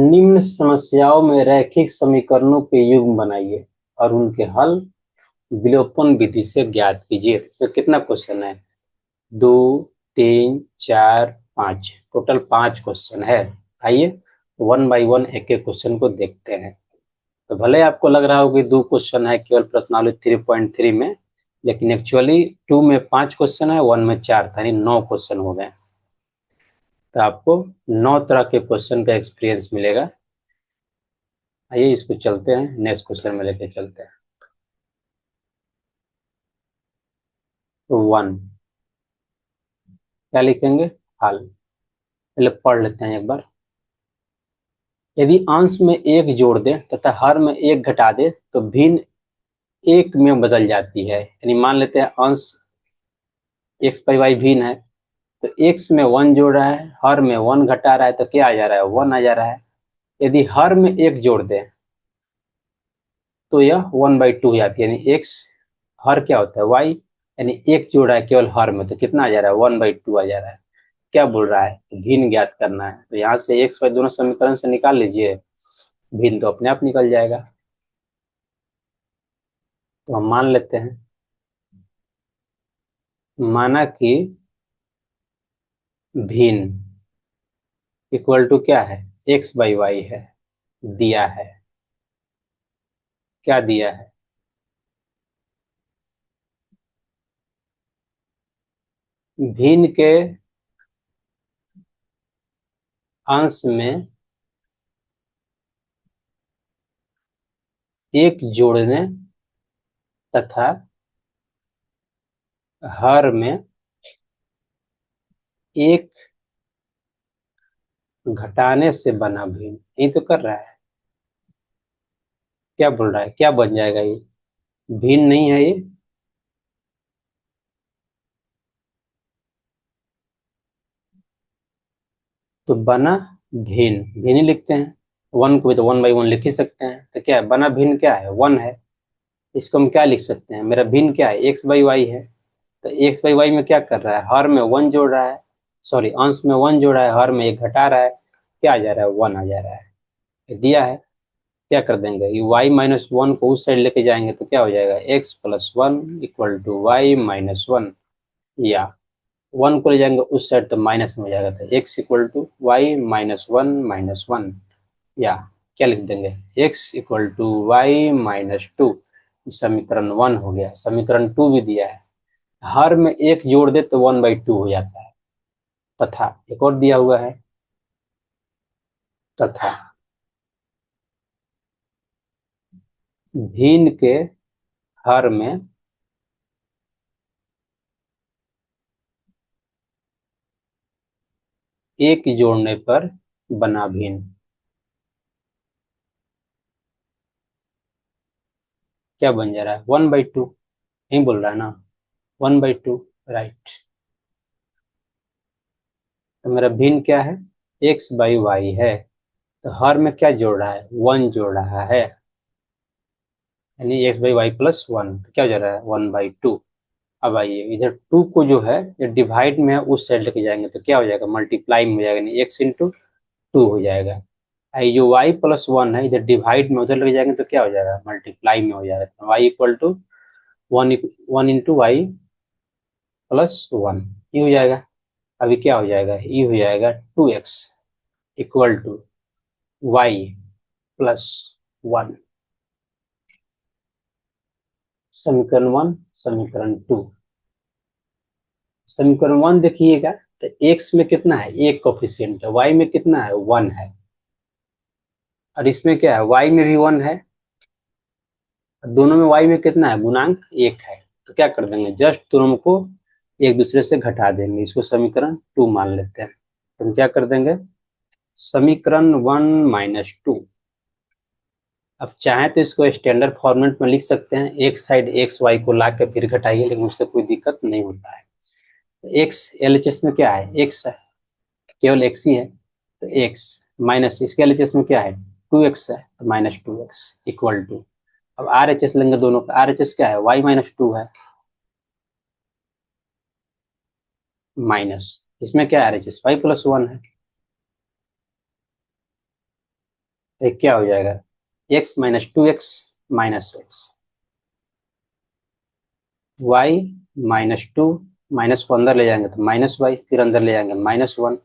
निम्न समस्याओं में रैखिक समीकरणों के युग्म बनाइए और उनके हल विलोपन विधि से ज्ञात कीजिए। इसमें कितना क्वेश्चन है? 2, 3, 4, 5, टोटल 5 क्वेश्चन है। आइए वन बाय वन एक एक क्वेश्चन को देखते हैं। तो भले आपको लग रहा हो कि 2 क्वेश्चन है केवल प्रश्नावली 3.3 में, लेकिन एक्चुअली 2 में 5 क्वेश्चन है, 1 में 4 था, यानी 9 क्वेश्चन हो गए। तो आपको 9 तरह के क्वेश्चन का एक्सपीरियंस मिलेगा। आइए इसको चलते हैं, नेक्स्ट क्वेश्चन में लेके चलते हैं। तो 1 क्या लिखेंगे? हल। पहले पढ़ लेते हैं एक बार। यदि अंश में एक जोड़ दे तथा हर में एक घटा दे तो भिन्न एक में बदल जाती है। यानी मान लेते हैं अंश एक्स बाई वाई भिन्न है, तो एक्स में 1 जोड़ रहा है, हर में 1 घटा रहा है, तो क्या आ जा रहा है? 1 आ जा रहा है। यदि हर में एक जोड़ दे तो यह 1/2 हो जाती है, यानी एक्स हर क्या होता है? वाई, यानी एक जोड़ रहा है केवल हर में, तो कितना आ जा रहा है? 1/2 आ जा रहा है। क्या बोल रहा है? भिन्न ज्ञात करना है। तो यहाँ से एक्स वाई दोनों समीकरण से निकाल लीजिए, भिन्न तो अपने आप निकल जाएगा। तो हम मान लेते हैं, माना कि भिन्न इक्वल टू क्या है? एक्स बाई वाई है, दिया है। क्या दिया है? भिन्न के अंश में एक जोड़ने तथा हर में एक घटाने से बना भिन्न। यही तो कर रहा है। क्या बोल रहा है? क्या बन जाएगा ये? भिन्न नहीं है ये। तो बना भिन्न, भिन्न ही लिखते हैं। 1 को भी तो 1/1 लिख ही सकते हैं। तो क्या है? बना भिन्न क्या है? 1 है। इसको हम क्या लिख सकते हैं? मेरा भिन्न क्या है? एक्स बाई वाई है। तो एक्स बाई वाई में क्या कर रहा है? हर में 1 जोड़ रहा है, सॉरी अंश में 1 जोड़ रहा है, हर में एक घटा रहा है। क्या आ जा रहा है? 1 आ जा रहा है। ये दिया है। क्या कर देंगे? ये y-1 को उस साइड लेके जाएंगे तो क्या हो जाएगा? x+1 इक्वल टू y-1, या 1 को ले जाएंगे उस साइड तो माइनस में हो जाएगा, तो x इक्वल टू y-1, या क्या लिख देंगे? x equal to y-2। समीकरण 1 हो गया। समीकरण 2 भी दिया है, हर में एक जोड़ दे तो 1/2 हो जाता है। तथा एक और दिया हुआ है, तथा भिन्न के हर में एक जोड़ने पर बना भिन्न। क्या बन जा रहा है? 1/2। नहीं बोल रहा है ना? 1/2, राइट। तो मेरा भिन्न क्या है? एक्स बाई वाई है। तो हर में क्या जोड़ रहा है? 1 जोड़ रहा है, यानी x/y+1। तो क्या हो जा रहा है? 1/2। अब आइए इधर 2 को जो है ये डिवाइड में है, उस साइड लेके जाएंगे तो क्या हो जाएगा? मल्टीप्लाई में हो जाएगा, यानी x × 2 हो जाएगा। आई जो y+1 है इधर डिवाइड में उधर लेके जाएंगे तो क्या हो जाएगा? मल्टीप्लाई में हो जाएगा। तो y इक्वल टू 1 × y+1 ये हो जाएगा। अभी क्या हो जाएगा? ये हो जाएगा 2x इक्वल टू y+1। समीकरण 1, समीकरण 2। समीकरण 1 देखिएगा, तो x में कितना है? एक कोफिशिएंट है, y में कितना है? 1 है, और इसमें क्या है? y में भी 1 है, दोनों में y में कितना है? गुणांक 1 है। तो क्या कर देंगे? जस्ट दोनों को एक दूसरे से घटा देंगे, इसको समीकरण 2 मान लेते हैं। तो हम क्या कर देंगे? समीकरण 1-2। अब चाहे तो इसको स्टैंडर्ड फॉर्मेट में लिख सकते हैं, एक साइड एक्स वाई को ला के फिर घटाइए, लेकिन उससे कोई दिक्कत नहीं होता है। एक्स एलएचएस में क्या है? एक्स है, केवल एक्स ही है, तो एक्स माइनस इसके एलएचएस में क्या है? 2x है, तो -2x इक्वल टू, अब आरएचएस लेंगे दोनों का, आरएचएस क्या है? y-2 है, माइनस इसमें क्या है? आरएचएस y+1 है। तो ये क्या हो जाएगा, x minus 2x minus x, y minus 2 minus को अंदर ले जाएंगे तो माइनस वाई, फिर अंदर ले जाएंगे -1,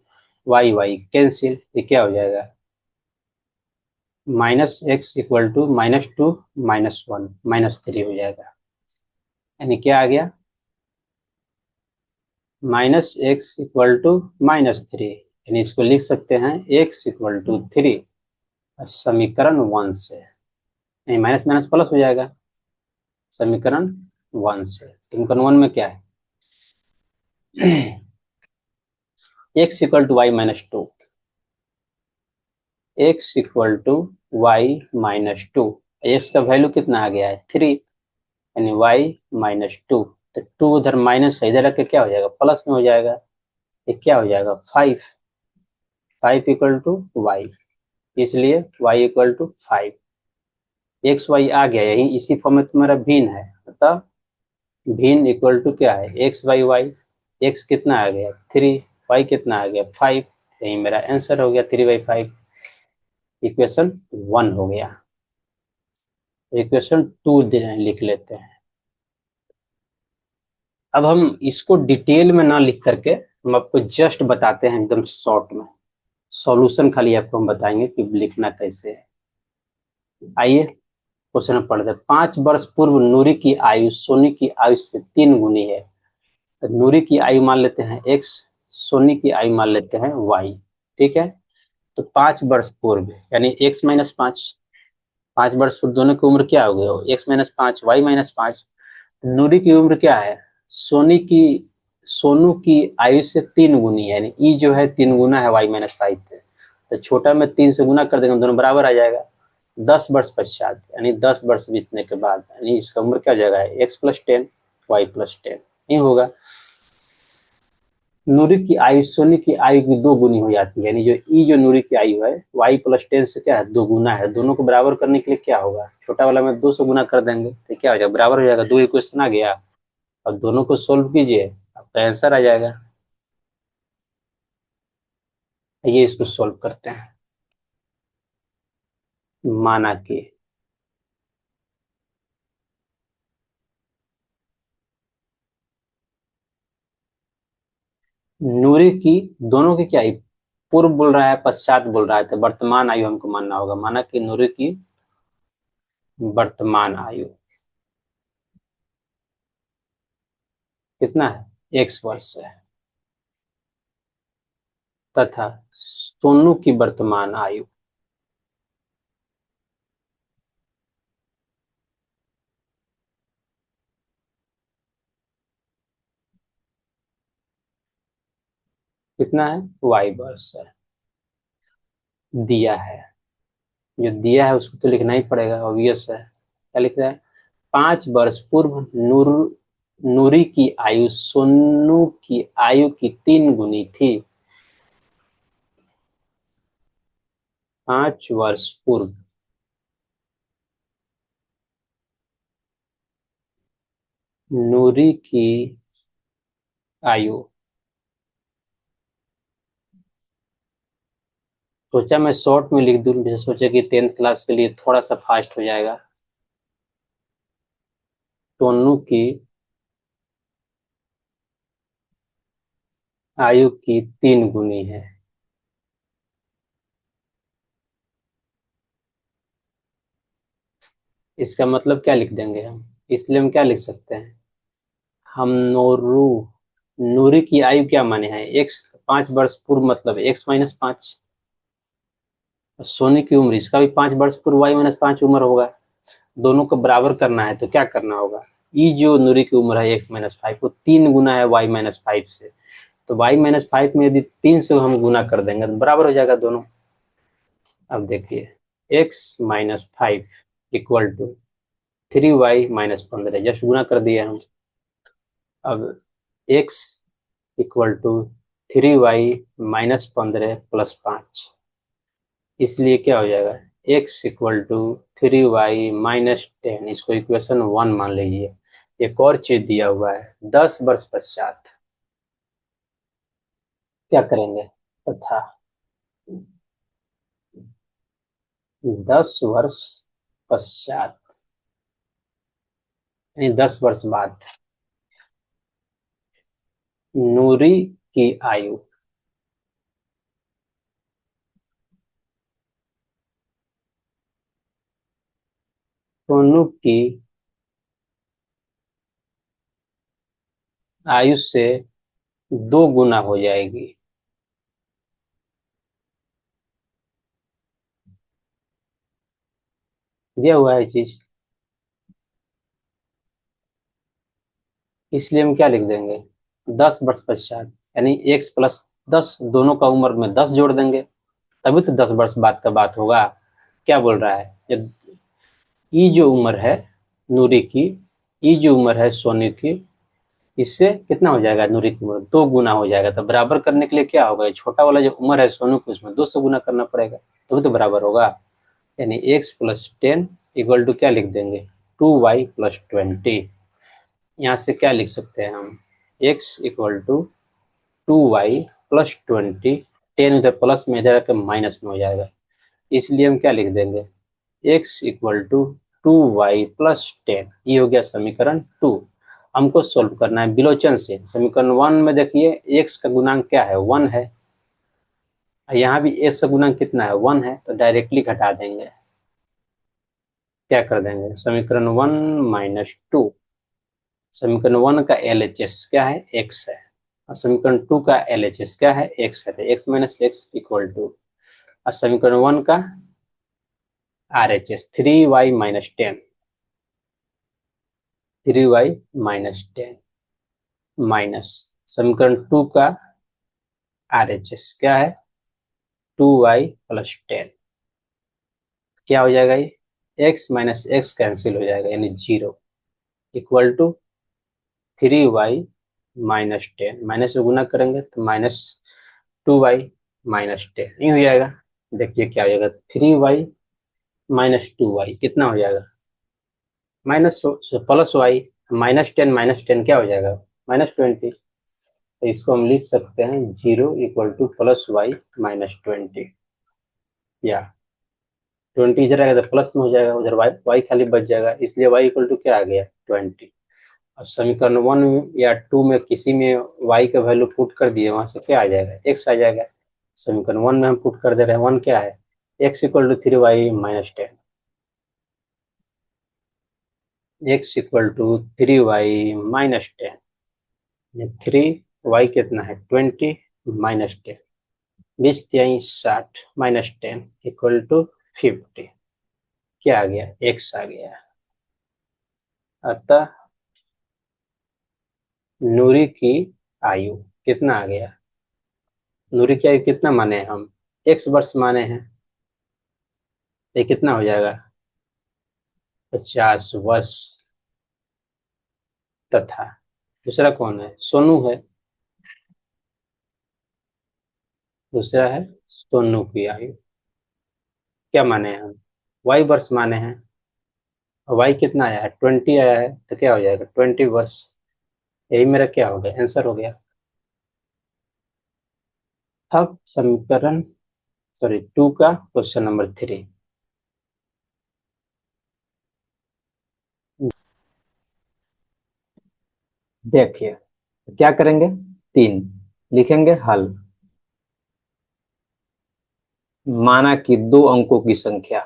वाई वाई कैंसिल, ये क्या हो जाएगा, माइनस एक्स इक्वल टू -2 -1 -3 हो जाएगा। यानी क्या आ गया, -x इक्वल टू -3, यानी इसको लिख सकते हैं x इक्वल टू 3 समीकरण 1 से। नहीं, माइनस माइनस प्लस हो जाएगा समीकरण 1 से। समीकरण 1 में क्या है, x equal to y minus 2, x equal to y minus 2, x का वैल्यू कितना आ गया है 3, यानी y माइनस 2, तो 2 उधर माइनस है, इधर आके क्या हो जाएगा प्लस में हो जाएगा, ये क्या हो जाएगा 5, 5 इक्वल टू वाई, इसलिए y equal to 5, x y आ गया, यही इसी फॉर्म में तुम्हारा भिन्न है, अतः भिन्न इक्वल टू क्या है एक्स बाई वाई, एक्स कितना आ गया 3, वाई कितना आ गया 5, यही मेरा आंसर हो गया 3/5, इक्वेशन 1 हो गया। इक्वेशन 2 लिख लेते हैं। अब हम इसको डिटेल में ना लिख करके हम आपको जस्ट बताते हैं एकदम शॉर्ट में, सॉल्यूशन खाली आपको हम बताएंगे कि लिखना कैसे है। आइए क्वेश्चन में पढ़ते हैं। 5 वर्ष पूर्व नूरी की आयु सोनी की आयु से 3 गुनी है। तो नूरी की आयु मान लेते हैं x, सोनी की आयु मान लेते हैं y। ठीक है, तो 5 वर्ष पूर्व यानी x माइनस 5, 5 वर्ष पूर्व दोनों की उम्र क्या हो गई, x माइनस 5 वाई माइनस 5। नूरी की उम्र क्या है, सोनी की, सोनू की आयु से 3 गुनी है, यानी ई जो है 3 गुना है वाई माइनस 5 से, तो छोटा में 3 से गुना कर देंगे दोनों बराबर आ जाएगा। 10 वर्ष पश्चात यानी 10 वर्ष बीतने के बाद, यानी इसका उम्र क्या हो जाएगा x प्लस 10 वाई प्लस 10 नहीं होगा। नूरी की आयु सोनी की आयु की 2 गुनी हो जाती है, यानी जो ई जो नूरी की आयु है वाई प्लस 10 से क्या है 2 गुना है। दोनों को बराबर करने के लिए क्या होगा, छोटा वाला में 2 से गुना कर देंगे तो क्या हो जाएगा बराबर हो जाएगा, 2 इक्वेशन आ गया। और दोनों को सोल्व कीजिए, आपका आंसर आ जाएगा। ये इसको सोल्व करते हैं। माना कि नूरी की, दोनों की क्या है, पूर्व बोल रहा है पश्चात बोल रहा है, तो वर्तमान आयु हमको मानना होगा। माना कि नूरी की वर्तमान आयु कितना है x वर्ष है, तथा सोनू की वर्तमान आयु कितना है y वर्ष है। दिया है, जो दिया है उसको तो लिखना ही पड़ेगा, ऑब्वियस है। क्या लिख रहा है, 5 वर्ष पूर्व नूरी की आयु सोनू की आयु की 3 गुनी थी। 5 वर्ष पूर्व नूरी की आयु, सोचा मैं शॉर्ट में लिख दूं, जैसे सोचा कि 10th क्लास के लिए थोड़ा सा फास्ट हो जाएगा। सोनू की आयु की 3 गुनी है। इसका मतलब क्या लिख देंगे हम, इसलिए हम क्या लिख सकते हैं, हम नोरू, नूरी की आयु क्या माने हैं एक्स, 5 वर्ष पूर्व मतलब x-5, सोने की उम्र इसका भी 5 वर्ष पूर्व y-5 उम्र होगा। दोनों को बराबर करना है तो क्या करना होगा, ई जो नूरी की उम्र है x-5 वो 3 गुना है y-5 से, तो y-5 में यदि 3 से हम गुना कर देंगे तो बराबर हो जाएगा दोनों। अब देखिए x-5 equal to 3y-15, just गुना कर दिए हम। अब x equal to 3y-15 plus 5, इसलिए क्या हो जाएगा x इक्वल टू 3y-10, इसको इक्वेशन 1 मान लीजिए। एक और चीज दिया हुआ है 10 वर्ष पश्चात क्या करेंगे, तथा 10 वर्ष पश्चात, यानी 10 वर्ष बाद नूरी की आयु, सोनू की आयु से 2 गुना हो जाएगी। दिया हुआ है चीज, इसलिए हम क्या लिख देंगे, 10 वर्ष पश्चात, यानी x + 10, दोनों का उम्र में 10 जोड़ देंगे, तभी तो 10 वर्ष बाद का बात होगा। क्या बोल रहा है, जब ई जो उम्र है नूरी की, ई जो उम्र है सोनी की, इससे कितना हो जाएगा, नूरी की उम्र 2 गुना हो जाएगा। तो बराबर करने के लिए क्या होगा, छोटा वाला जो उम्र है सोनू की, उसमें 200 गुना करना पड़ेगा, तभी तो बराबर होगा। यानी x + 10 इक्वल टू क्या लिख देंगे, 2y + 20। यहाँ से क्या लिख सकते हैं हम, x इक्वल टू 2y + 20, 10 इधर प्लस में इधर माइनस में हो जाएगा, इसलिए हम क्या लिख देंगे, x इक्वल टू 2y + 10। ये हो गया समीकरण 2। हमको सोल्व करना है विलोचन से। समीकरण 1 में देखिए x का गुणांक क्या है, 1 है, यहाँ भी x का गुणांक कितना है, 1 है, तो डायरेक्टली घटा देंगे। क्या कर देंगे, समीकरण 1 - 2, समीकरण 1 का LHS क्या है, x है, और समीकरण 2 का LHS क्या है, x है, तो x - x इक्वल टू, और समीकरण 1 का RHS 3y - 10, 3y - 10 माइनस समीकरण 2 का RHS क्या है, 2y + 10। क्या हो जाएगा, ये x - x कैंसिल हो जाएगा, यानी 0 इक्वल टू 3y - 10, माइनस से गुना करेंगे तो -2y - 10 नहीं हो जाएगा। देखिए क्या हो जाएगा, 3y - 2y कितना हो जाएगा, माइनस प्लस वाई, -10 क्या हो जाएगा, -20। तो इसको हम लिख सकते हैं 0 इक्वल टू +y - 20, या 20 इधर आएगा तो प्लस में हो जाएगा, उधर y खाली बच जाएगा, इसलिए y इक्वल टू क्या आ गया, 20। अब समीकरण 1 या 2 में किसी में y का वैल्यू पुट कर दिए, वहां से क्या आ जाएगा, x आ जाएगा। समीकरण 1 में हम पुट कर दे रहे हैं, 1 क्या है, x equal to 3y - 10, x equal to 3y - 10, 3y कितना है, 20 - 10, 20×3 = 60 -10 इक्वल टू 50। क्या आ गया, x आ गया। अतः नूरी की आयु कितना आ गया, नूरी की आयु कितना माने हैं हम, x वर्ष माने हैं, ये कितना हो जाएगा, 50 वर्ष। तथा दूसरा कौन है, सोनू है, दूसरा है सोनू की आयु, क्या माने हैं हम, y वर्ष माने हैं, और y कितना आया है, 20 आया है, तो क्या हो जाएगा, 20 वर्ष। यही मेरा क्या हो गया, आंसर हो गया। अब समीकरण, सॉरी 2 का क्वेश्चन नंबर 3। देखिए क्या करेंगे, 3 लिखेंगे हल। माना कि 2 अंकों की संख्या,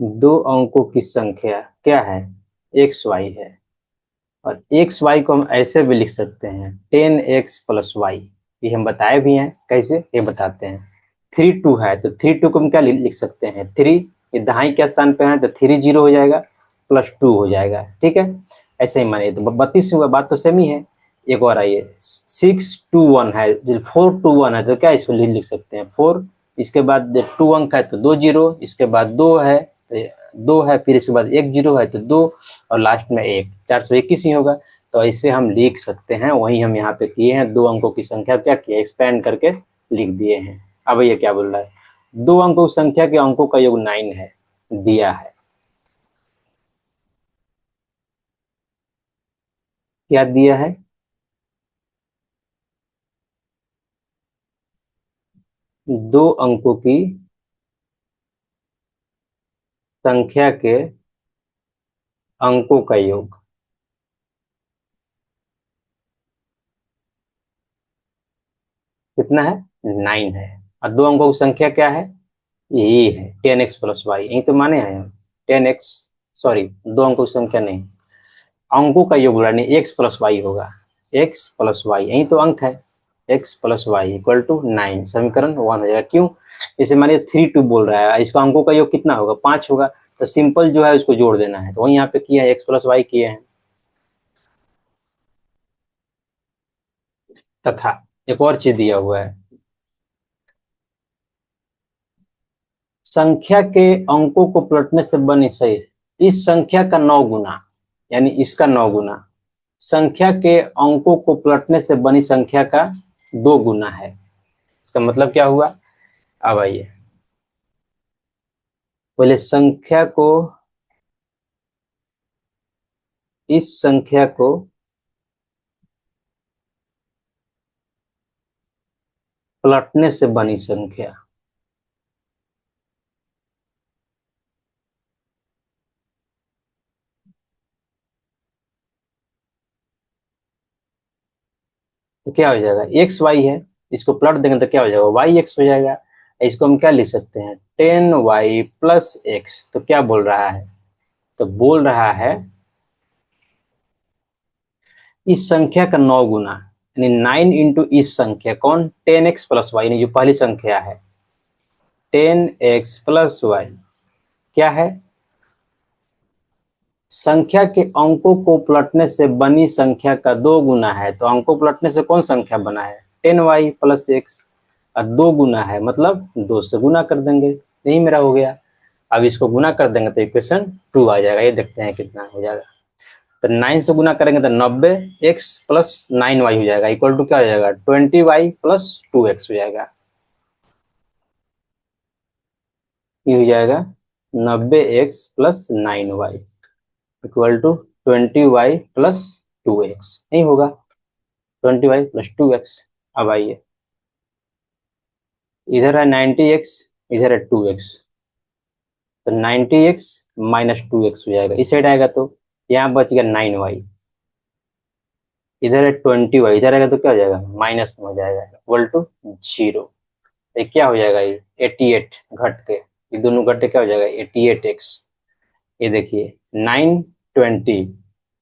दो अंकों की संख्या क्या है, एक्स वाई है, और एक्स वाई को हम ऐसे भी लिख सकते हैं 10x + y। ये हम बताए भी हैं, कैसे ये बताते हैं। 3 2 है तो 3 2 को हम क्या लिख सकते हैं, 3, ये दहाई के स्थान पे है तो 3 0 हो जाएगा, +2 हो जाएगा, ठीक है। ऐसे ही मानिए तो 32 हुआ, बात तो सेम ही है। एक और आइए, 6 2 1 है, 4 2 1 है तो क्या इसको लिख सकते हैं 4, इसके बाद 2 अंक है तो 2 0, इसके बाद 2 है तो 2 है, फिर इसके बाद 1 0 है तो 2, और लास्ट में 1, 421 ही होगा। तो ऐसे हम लिख सकते हैं, वही हम यहाँ पे किए हैं, 2 अंकों की संख्या क्या किया, एक्सपेंड करके लिख दिए हैं। अब ये क्या बोल रहा है, 2 अंकों की संख्या के अंकों का योग 9 है, दिया है, क्या दिया है, दो अंकों की संख्या के अंकों का योग कितना है? 9 है। और दो अंकों की संख्या क्या है? यही है 10x+y, यही तो माने हैं हम। 10x, सॉरी, दो अंकों की संख्या नहीं, अंकों का योग यानी x+y होगा। x+y यही तो अंक है। x+y=9, समीकरण 1 हो जाएगा। क्यों? जैसे मानिए 3 2 बोल रहा है, इसका अंकों का योग कितना होगा? 5 होगा। तो सिंपल जो है उसको जोड़ देना है, तो वही यहाँ पे किया है, x+y किए हैं। तथा एक और चीज दिया हुआ है, संख्या के अंकों को पलटने से बनी सही इस संख्या का 9 गुना, यानी इसका 9 गुना संख्या के अंकों को पलटने से बनी संख्या का 2 गुना है। इसका मतलब क्या हुआ? अब आइए, पहले संख्या को, इस संख्या को पलटने से बनी संख्या, तो क्या हो जाएगा? एक्स वाई है, इसको पलट देंगे तो क्या हो जाएगा? वाई एक्स हो जाएगा। इसको हम क्या लिख सकते हैं? 10y+x। तो क्या बोल रहा है? तो बोल रहा है इस संख्या का 9 गुना, यानी 9 इंटू इस संख्या, कौन? 10x+y, यानी जो पहली संख्या है 10x+y क्या है? संख्या के अंकों को पलटने से बनी संख्या का 2 गुना है। तो अंकों पलटने से कौन संख्या बना है? 10y+x। और 2 गुना है मतलब 2 से गुना कर देंगे, यही मेरा हो गया। अब इसको गुना कर देंगे तो इक्वेशन 2 आ जाएगा। ये देखते हैं कितना हो जाएगा। तो 9 से गुना करेंगे तो 90x+9y हो जाएगा, इक्वल टू क्या हो जाएगा? 20y+2x हो जाएगा। ये हो जाएगा 90x+9y इक्वल टू 20y+2x, नहीं होगा? 20y+2x। अब आइए, इधर है 90x, इधर है 2x, तो 90x-2x हो जाएगा। इस साइड आएगा तो यहाँ बच गया 9y, इधर है 20y, इधर आएगा तो क्या हो जाएगा? माइनस में हो जाएगा, इक्वल टू 0। ये क्या हो जाएगा? ये 88 घट के, ये दोनों घट के क्या हो जाएगा? 88x। ये देखिए 9 20,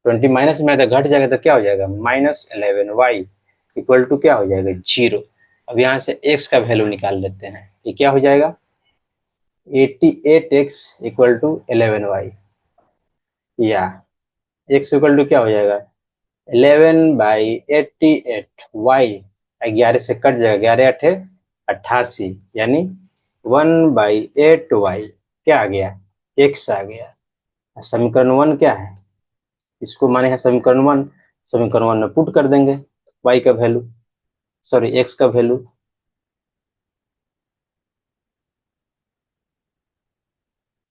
20 माइनस में घट जाएगा तो क्या हो जाएगा? -11y इक्वल टू क्या हो जाएगा? 0। अब यहाँ से x का वैल्यू निकाल लेते हैं, ये क्या हो जाएगा? 88x इक्वल टू 11y, या x इक्वल टू क्या हो जाएगा? 11/88, y 11 से कट जाएगा, 11 8 88, यानी 1/8y क्या आ गया? x आ गया। समीकरण 1 क्या है? इसको माने है समीकरण 1, समीकरण 1 में पुट कर देंगे y का वैल्यू, सॉरी x का वैल्यू।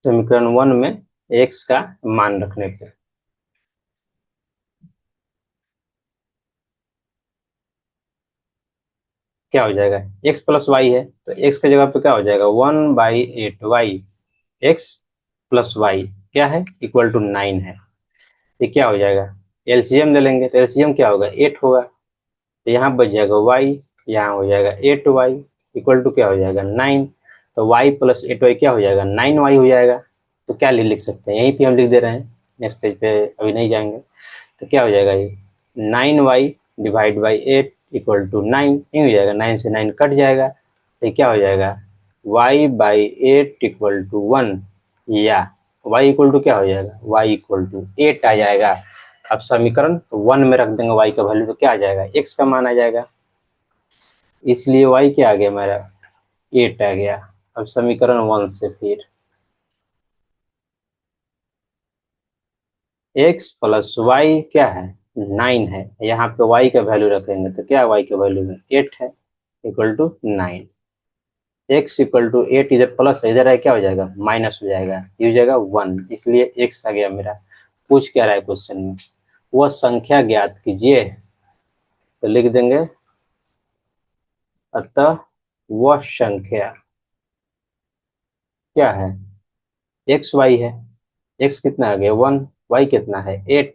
समीकरण 1 में x का मान रखने पे क्या हो जाएगा? x+y है तो x के जगह पे क्या हो जाएगा? 1/8y x+y क्या है? इक्वल टू 9 है। ये क्या हो जाएगा? एलसीएम ले लेंगे तो एलसीएम क्या होगा? 8 होगा। तो यहाँ बच जाएगा y, यहाँ हो जाएगा 8y इक्वल टू क्या हो जाएगा? 9। तो y+8y क्या हो जाएगा? 9y हो जाएगा। तो क्या लिख सकते हैं? यहीं पे हम लिख दे रहे हैं, नेक्स्ट पेज पे अभी नहीं जाएंगे। तो क्या हो जाएगा? ये 9y/8 इक्वल टू 9, नहीं हो जाएगा? 9 से 9 कट जाएगा तो ये क्या हो जाएगा? y/8 इक्वल टू 1, या y इक्वल टू क्या हो जाएगा? y इक्वल टू 8 आ जाएगा। अब समीकरण 1 में रख देंगे y का वैल्यू तो क्या आ जाएगा? x का मान आ जाएगा, इसलिए y क्या आ गया मेरा? 8 आ गया। अब समीकरण 1 से फिर x+y क्या है? 9 है, यहाँ पे y का वैल्यू रखेंगे तो क्या y का वैल्यू में 8 है, equal to 9। x equal to 8, इधर प्लस है, इधर है क्या हो जाएगा? माइनस हो जाएगा, ये हो जाएगा 1, इसलिए x आ गया मेरा। पूछ क्या रहा है क्वेश्चन में? वह संख्या ज्ञात कीजिए, तो लिख देंगे अतः वह संख्या क्या है, एक्स वाई है। एक्स कितना आ गया 1, वाई कितना है 8,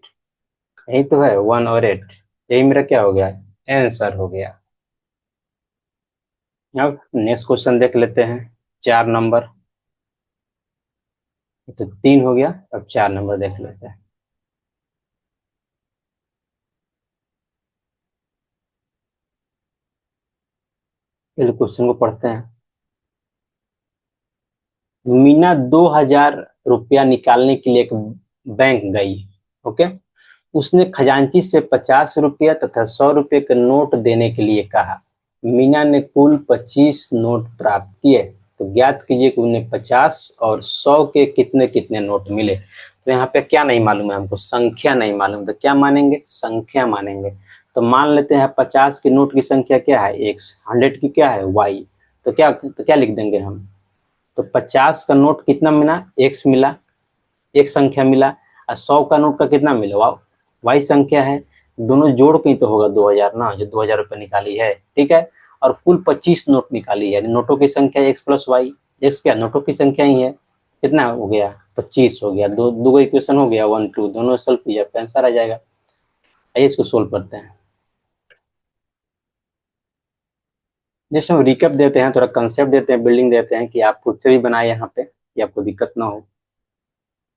यही तो है 1 और 8, यही मेरा क्या हो गया, आंसर हो गया। अब नेक्स्ट क्वेश्चन देख लेते हैं, 4 नंबर। तो 3 हो गया, अब 4 नंबर देख लेते हैं। पहले क्वेश्चन को पढ़ते हैं। मीना 2,000 रुपया निकालने के लिए एक बैंक गई। ओके। उसने खजांची से 50 रुपया तथा 100 रुपये के नोट देने के लिए कहा। मीना ने कुल 25 नोट प्राप्त किए, तो ज्ञात कीजिए कि उन्हें 50 और 100 के कितने कितने नोट मिले। तो यहाँ पे क्या नहीं मालूम है हमको, संख्या नहीं मालूम, तो क्या मानेंगे, संख्या मानेंगे। तो मान लेते हैं 50 के नोट की संख्या क्या है एक्स, 100 की क्या है वाई। तो क्या लिख देंगे हम, तो 50 का नोट कितना मिला, एक्स मिला, एक संख्या मिला। और 100 का नोट का कितना मिला, वाई संख्या है। दोनों जोड़ के ही तो होगा 2,000 ना, जो 2,000 रुपये निकाली है, ठीक है। और कुल 25 नोट निकाली है, नोटों की संख्या एक्स प्लस वाई। एक्स क्या, नोटों की संख्या ही है। कितना हो गया, 25 हो गया। दो दो इक्वेशन हो गया, 1 2, दोनों सॉल्व किया, आंसर आ जाएगा। आइए इसको सोल्व करते हैं। जैसे हम रिकैप देते हैं, थोड़ा कंसेप्ट देते हैं, बिल्डिंग देते हैं कि आप खुद से भी बनाए यहाँ पे, कि आपको दिक्कत ना हो,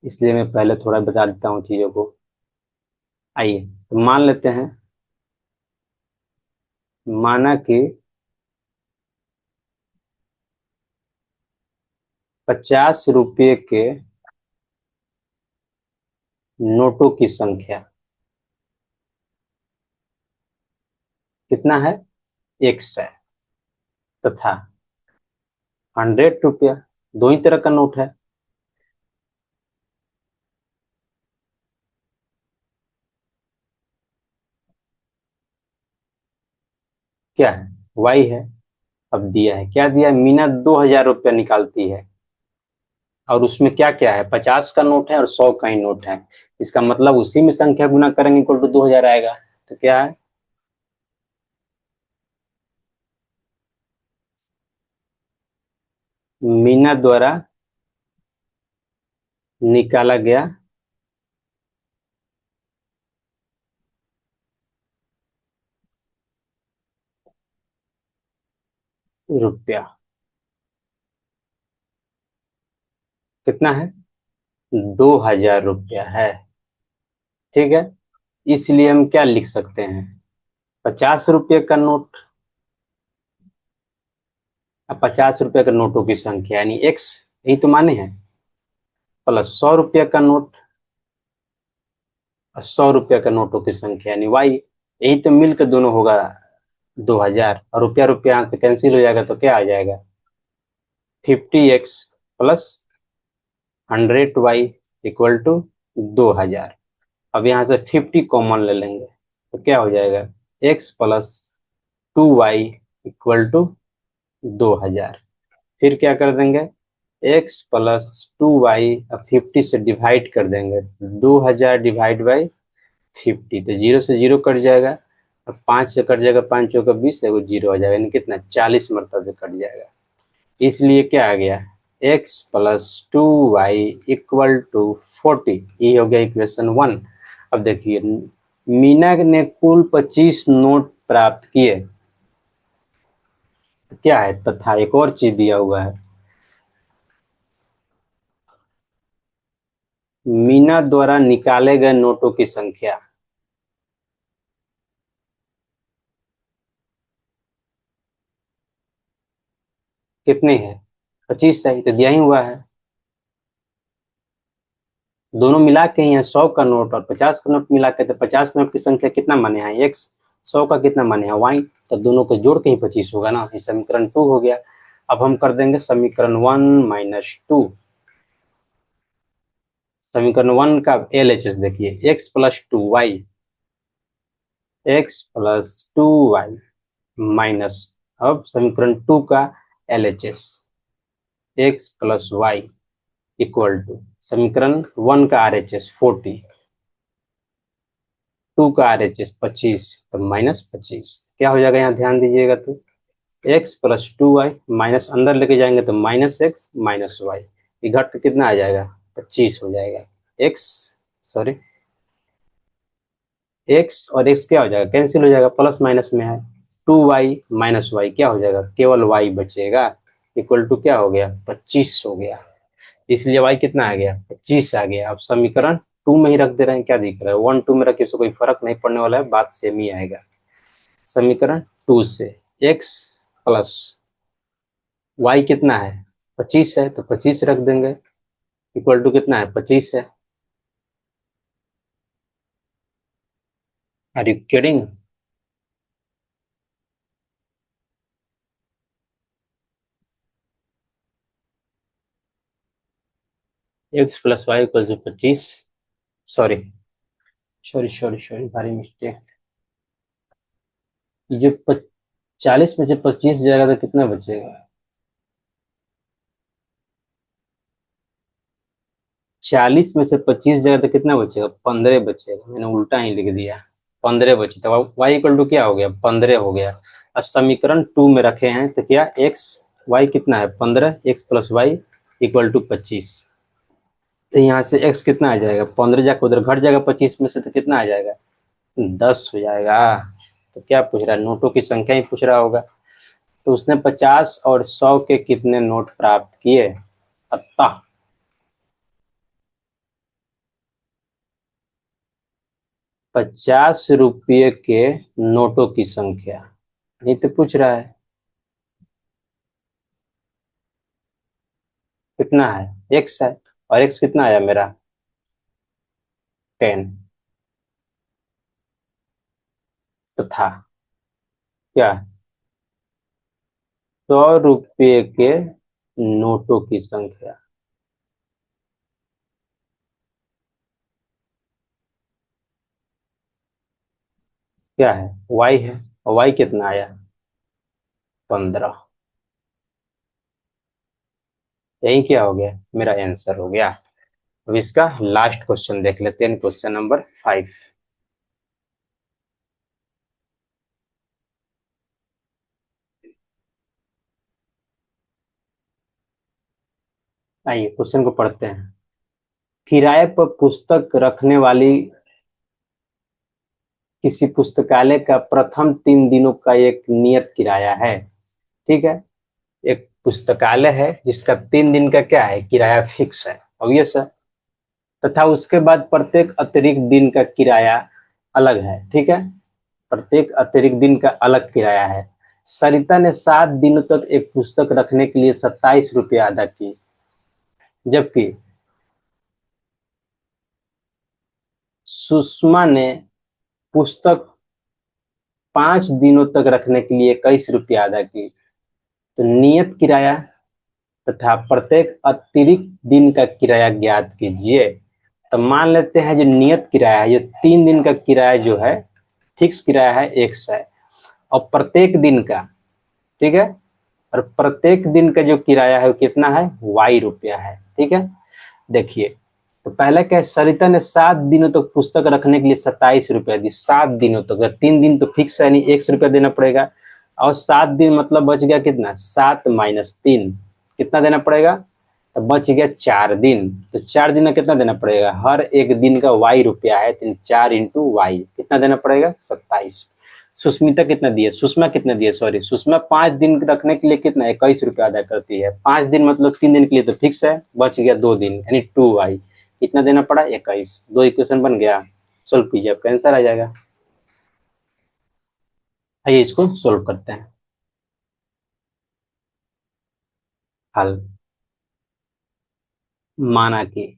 इसलिए मैं पहले थोड़ा बता देता हूँ चीजों को। आइए तो मान लेते हैं, माना कि 50 रुपये के नोटों की संख्या कितना है, एक्स है, तथा 100 रुपया, दो ही तरह का नोट है, क्या है, वाई है। अब दिया है, क्या दिया है, मीना 2,000 रुपया निकालती है, और उसमें क्या क्या है, 50 का नोट है और 100 का ही नोट है। इसका मतलब उसी में संख्या गुना करेंगे इक्वल टू 2,000 आएगा। तो क्या है, मीना द्वारा निकाला गया रुपया कितना है, 2,000 रुपया है, ठीक है। इसलिए हम क्या लिख सकते हैं, 50 रुपये का नोट, अब 50 रुपये के नोटों की संख्या यानी एक्स, यही तो माने हैं, प्लस 100 रुपये का नोट और 100 रुपये का नोटों की संख्या यानी वाई, यही तो मिलकर दोनों होगा 2,000, और रुपया रुपया यहाँ से कैंसिल हो जाएगा, तो क्या आ जाएगा, 50x plus 100y equal to 2,000। अब यहाँ से 50 कॉमन ले लेंगे, तो क्या हो जाएगा, x plus 2y equal to 2,000। फिर क्या कर देंगे, x प्लस 2y, अब 50 से डिवाइड कर देंगे, 2,000 डिवाइड बाई 50, तो जीरो से जीरो कट जाएगा। अब 5 से कट जाएगा, 5 चौका 20, एगो जीरो हो जाएगा, यानी कितना 40 मरतबा से कट जाएगा। इसलिए क्या आ गया, x plus 2y equal to 40, ये हो गया इक्वेशन 1। अब देखिए, मीना ने कुल 25 नोट प्राप्त किए, तो क्या है, तथा एक और चीज दिया हुआ है, मीना द्वारा निकाले गए नोटों की संख्या कितनी है, 25 है, तो दिया ही हुआ है। दोनों मिला के ही है, 100 का नोट और 50 का नोट मिला के, तो 50 नोट की संख्या कितना माने हैं एक्स, 100 का कितना माने हैं वाई, तो दोनों को जोड़ के ही 25 होगा ना, ये समीकरण 2 हो गया। अब हम कर देंगे समीकरण 1 - 2। समीकरण 1 का LHS देखिए, x + 2y माइनस, अब समीकरण 2 का LHS x + y equal to समीकरण 1 का RHS 40, 2 का RHS 25, तो -25, क्या हो जाएगा, यहाँ ध्यान दीजिएगा तो एक्स प्लस 2y माइनस अंदर लेके जाएंगे तो माइनस एक्स माइनस वाई, ये घट के कितना आ जाएगा, 25 हो जाएगा। एक्स, सॉरी, एक्स और एक्स क्या हो जाएगा, कैंसिल हो जाएगा, प्लस माइनस में है। 2y माइनस वाई क्या हो जाएगा, केवल y बचेगा, इक्वल टू क्या हो गया, 25 हो गया। इसलिए y कितना आ गया, 25 आ गया। अब समीकरण टू में ही रख दे रहे हैं, क्या दिख रहा है, वन टू में रखे से कोई फर्क नहीं पड़ने वाला है, बात सेम ही आएगा। समीकरण टू से x प्लस y कितना है, 25 है, तो 25 रख देंगे, इक्वल टू कितना है, 25 है। Are you kidding. x plus y equal to 25, sorry sorry sorry sorry, भारी मिस्टेक। जो 40 में से 25 जाएगा तो कितना बचेगा, 40 में से 25 जाएगा तो कितना बचेगा, 15 बचेगा, मैंने उल्टा ही लिख दिया। 15 बचे तो वाई इक्वल टू क्या हो गया, 15 हो गया। अब समीकरण टू में रखे हैं तो क्या, एक्स वाई कितना है 15, x plus y equal to 25। तो यहाँ से एक्स कितना आ जाएगा, 15 जाकर उधर घट जाएगा 25 में से, तो कितना आ जाएगा, 10 हो जाएगा। तो क्या पूछ रहा है, नोटों की संख्या ही पूछ रहा होगा। तो उसने 50 और 100 के कितने नोट प्राप्त किए, अतः 50 रुपये के नोटों की संख्या, नहीं तो पूछ रहा है कितना है, एक्स है, और एक्स कितना आया मेरा, 10। तो था क्या, 100 रुपये के नोटों की संख्या, क्या है, वाई है, और वाई कितना आया, 15। यही क्या हो गया, मेरा आंसर हो गया। अब इसका लास्ट क्वेश्चन देख लेते हैं, क्वेश्चन नंबर 5। आइए क्वेश्चन को पढ़ते हैं। किराए पर पुस्तक रखने वाली किसी पुस्तकालय का प्रथम 3 दिनों का एक नियत किराया है। ठीक है, एक पुस्तकालय है जिसका 3 दिन का क्या है, किराया फिक्स है, ऑब्वियस है। तथा उसके बाद प्रत्येक अतिरिक्त दिन का किराया अलग है। ठीक है, प्रत्येक अतिरिक्त दिन का अलग किराया है। सरिता ने 7 दिनों तक एक पुस्तक रखने के लिए 27 रुपये अदा किए, जबकि सुषमा ने पुस्तक 5 दिनों तक रखने के लिए 21 रुपये अदा की। तो नियत किराया तथा प्रत्येक अतिरिक्त दिन का किराया ज्ञात कीजिए। तो मान लेते हैं जो नियत किराया है, ये 3 दिन का किराया जो है, फिक्स किराया है, एक्स है, और प्रत्येक दिन का, ठीक है, और प्रत्येक दिन का जो किराया है वो कितना है, वाई रुपया है। ठीक है, देखिए, तो पहले क्या है, सरिता ने 7 दिनों तक पुस्तक रखने के लिए 27 रुपया दी, 7 दिनों तक, 3 दिन तो फिक्स है नहीं, 100 रुपया देना पड़ेगा, और 7 दिन मतलब बच गया कितना, 7 - 3, कितना देना पड़ेगा, तो बच गया 4 दिन। तो 4 दिन में कितना देना पड़ेगा, हर एक दिन का वाई रुपया है, तो 4 × वाई कितना देना पड़ेगा, 27। सुष्मिता कितना दिए, सुषमा कितना दिए, सॉरी, सुषमा 5 दिन रखने के लिए कितना, 21 रुपया अदा करती है। 5 दिन मतलब 3 दिन के लिए तो फिक्स है, बच गया 2 दिन, यानी 2y कितना देना पड़ा, 21। दो इक्वेशन बन गया, सोल्व कीजिए, आपका आंसर आ जाएगा। आइए इसको सोल्व करते हैं। हल, माना कि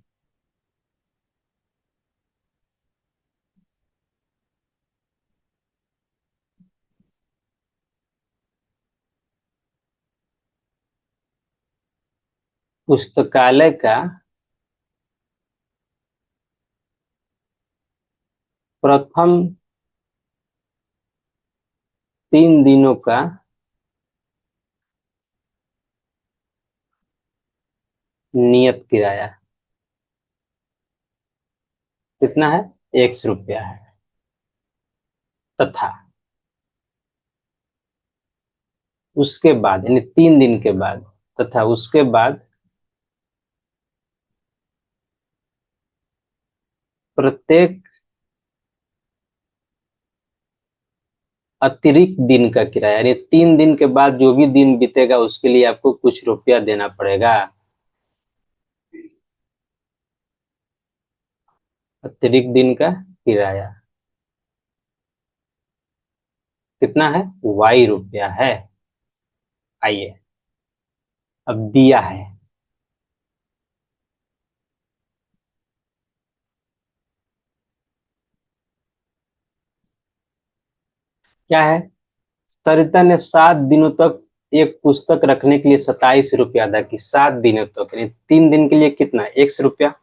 पुस्तकालय का प्रथम 3 दिनों का नियत किराया कितना है, 100 रुपया है, तथा उसके बाद यानी 3 दिन के बाद तथा उसके बाद प्रत्येक अतिरिक्त दिन का किराया, यानी 3 दिन के बाद जो भी दिन बीतेगा उसके लिए आपको कुछ रुपया देना पड़ेगा। अतिरिक्त दिन का किराया कितना है? वाई रुपया है। आइए अब दिया है, क्या है? सरिता ने 7 दिनों तक एक पुस्तक रखने के लिए 27 रुपया अदा की। 7 दिनों तक यानी 3 दिन के लिए कितना? 100 रुपया।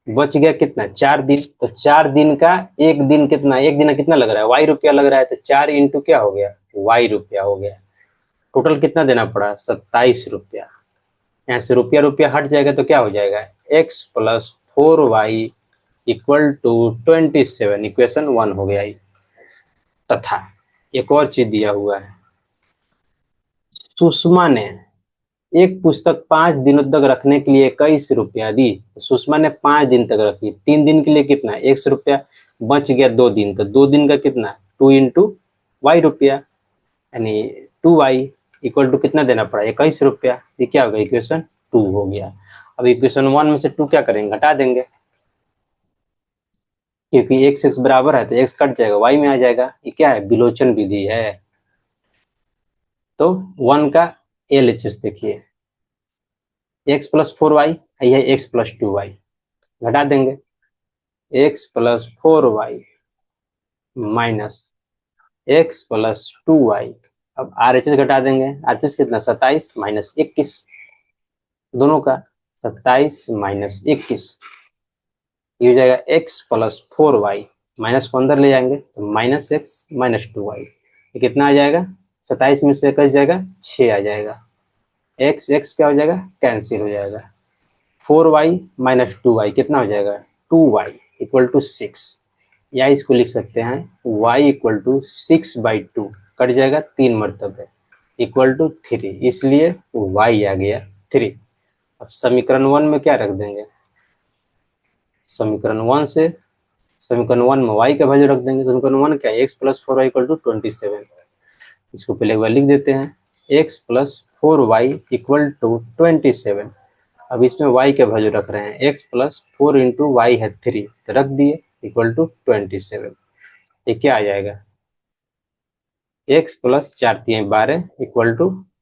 बच गया कितना? 4 दिन। तो 4 दिन का एक दिन कितना? एक दिन कितना लग रहा है? वाई रुपया लग रहा है। तो 4 इंटू क्या हो गया? वाई रुपया हो गया। टोटल कितना देना पड़ा? 27 रुपया। यहाँ से रुपया रुपया हट जाएगा तो क्या हो जाएगा? x+4y = 27। इक्वेशन 1 हो गया। तथा एक और चीज दिया हुआ है, सुषमा ने एक पुस्तक 5 दिनों तक रखने के लिए 21 रुपया दी। सुषमा ने 5 दिन तक रखी। 3 दिन के लिए कितना? 100 रुपया। बच गया 2 दिन। तो 2 दिन का कितना? 2 × वाई रुपया, यानी 2y = कितना देना पड़ा? 21 रुपया। ये क्या होगा? इक्वेशन 2 हो गया। अब इक्वेशन 1 में से 2 क्या करेंगे? घटा देंगे, क्योंकि x बराबर है तो x कट जाएगा, y में आ जाएगा। ये क्या है? विलोचन विधि है। तो 1 का LHS देखिए, x+4y, यह x+2y। घटा देंगे, x+4y माइनस x+2y। अब RHS घटा देंगे, RHS कितना? 27 माइनस 21, दोनों का 27 माइनस 21, ये हो जाएगा x+4y। माइनस को अंदर ले जाएंगे तो -x-2y। ये कितना आ जाएगा? 27 में से कट जाएगा, 6 आ जाएगा। x क्या हो जाएगा? कैंसिल हो जाएगा। 4y माइनस 2y कितना हो जाएगा? 2y = 6, या इसको लिख सकते हैं y = 6/2। कट जाएगा 3 मरतबे, =3, इसलिए y आ गया 3। अब समीकरण 1 में क्या रख देंगे? समीकरण 1 से समीकरण 1 में y का वैल्यू रख देंगे। समीकरण 1 क्या है? x+4y = 27। इसको पहले एक बार लिख देते हैं, x+4y = 27। अब इसमें y के वैल्यू रख रहे हैं, x+4 × y है 3, तो रख दिए, =27। ये क्या आ जाएगा? x+4×3=12 =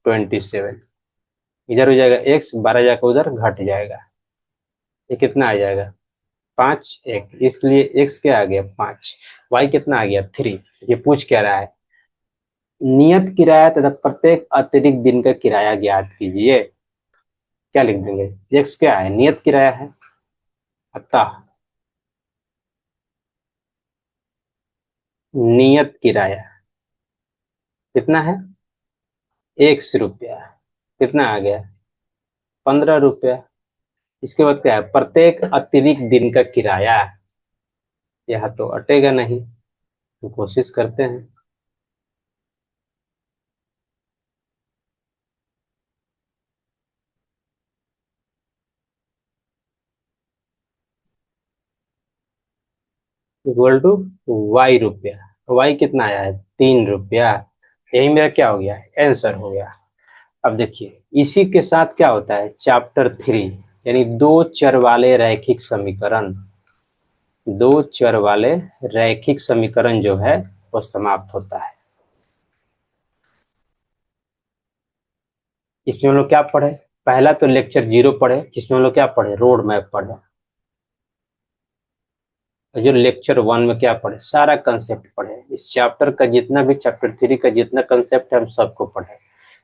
27। इधर हो जाएगा x, 12 जाकर उधर घट जाएगा। ये कितना आ जाएगा? 5 1, इसलिए x क्या आ गया? 5। y कितना आ गया? 3। ये पूछ क्या रहा है? नियत किराया तथा प्रत्येक अतिरिक्त दिन का किराया ज्ञात कीजिए। क्या लिख देंगे? x क्या है? नियत किराया है। अतः नियत किराया कितना है? 100 रुपया। कितना आ गया? 15 रुपया। इसके बाद क्या है? प्रत्येक अतिरिक्त दिन का किराया। यह तो अटेगा नहीं, तो कोशिश करते हैं। = वाई रुपया। वाई कितना आया है? 3 रुपया। यही मेरा क्या हो गया? आंसर हो गया। अब देखिए, इसी के साथ क्या होता है? चैप्टर 3 यानी दो चर वाले रैखिक समीकरण, दो चर वाले रैखिक समीकरण जो है वो समाप्त होता है। इसमें हम लोग क्या पढ़े? पहला तो लेक्चर 0 पढ़े, जिसमें हम लोग क्या पढ़े? रोड मैप पढ़े। और जो लेक्चर 1 में क्या पढ़े? सारा कंसेप्ट पढ़े। इस चैप्टर का जितना भी, चैप्टर 3 का जितना कंसेप्ट है हम सबको पढ़े।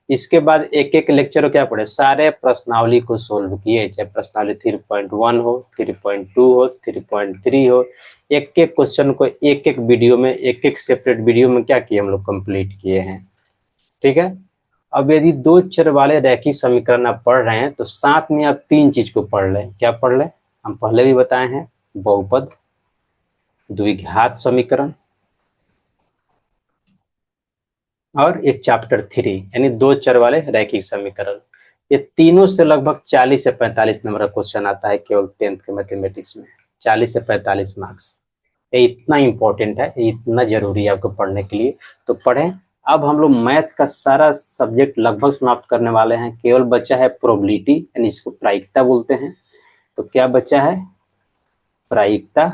इसके बाद एक एक लेक्चर को क्या पढ़े? सारे प्रश्नावली को सोल्व किए, चाहे प्रश्नावली 3.1 हो, 3.2 हो, 3.3 हो। एक एक क्वेश्चन को एक एक वीडियो में, एक एक सेपरेट वीडियो में क्या किए? हम लोग कंप्लीट किए हैं। ठीक है। अब यदि दो चर वाले रैखिक समीकरण आप पढ़ रहे हैं तो साथ में आप 3 चीज को पढ़ लें। क्या पढ़ लें? हम पहले भी बताए हैं, बहुपद, द्विघात समीकरण और एक चैप्टर 3 यानी दो चर वाले रैखिक समीकरण। ये तीनों से लगभग 40 से 45 नंबर का क्वेश्चन आता है केवल 10th के मैथमेटिक्स में। 40 से 45 मार्क्स। ये इतना इंपॉर्टेंट है, ये इतना जरूरी है आपको पढ़ने के लिए, तो पढ़ें। अब हम लोग मैथ का सारा सब्जेक्ट लगभग समाप्त करने वाले हैं। केवल बचा है प्रोबेबिलिटी, यानी इसको प्रायिकता बोलते हैं। तो क्या बचा है? प्रायिकता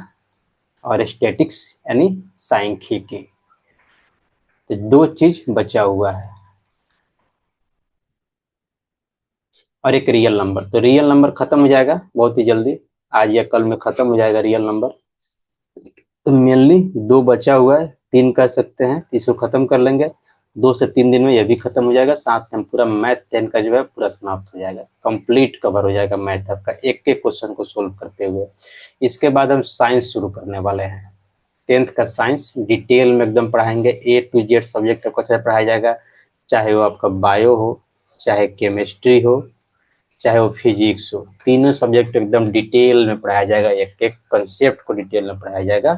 और स्टैटिक्स यानी सांख्यिकी। तो दो चीज बचा हुआ है, और एक रियल नंबर। तो रियल नंबर खत्म हो जाएगा बहुत ही जल्दी, आज या कल में खत्म हो जाएगा रियल नंबर। तो मेनली दो बचा हुआ है, तीन कर सकते हैं, इसको खत्म कर लेंगे 2 से 3 दिन में, यह भी खत्म हो जाएगा। साथ में पूरा मैथ 10 का जो है पूरा समाप्त हो जाएगा, कंप्लीट कवर हो जाएगा मैथ आपका एक एक क्वेश्चन को सोल्व करते हुए। इसके बाद हम साइंस शुरू करने वाले हैं। 10th का साइंस डिटेल में एकदम पढ़ाएंगे, A to Z सब्जेक्ट आपको पढ़ाया जाएगा, चाहे वो आपका बायो हो, चाहे केमिस्ट्री हो, चाहे वो फिजिक्स हो। तीनों सब्जेक्ट एकदम डिटेल में पढ़ाया जाएगा, एक एक कंसेप्ट को डिटेल में पढ़ाया जाएगा।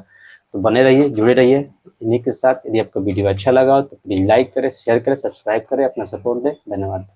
तो बने रहिए, जुड़े रहिए इन्हीं के साथ। यदि आपको वीडियो अच्छा लगा हो तो प्लीज लाइक करें, शेयर करें, सब्सक्राइब करें, अपना सपोर्ट दें। धन्यवाद।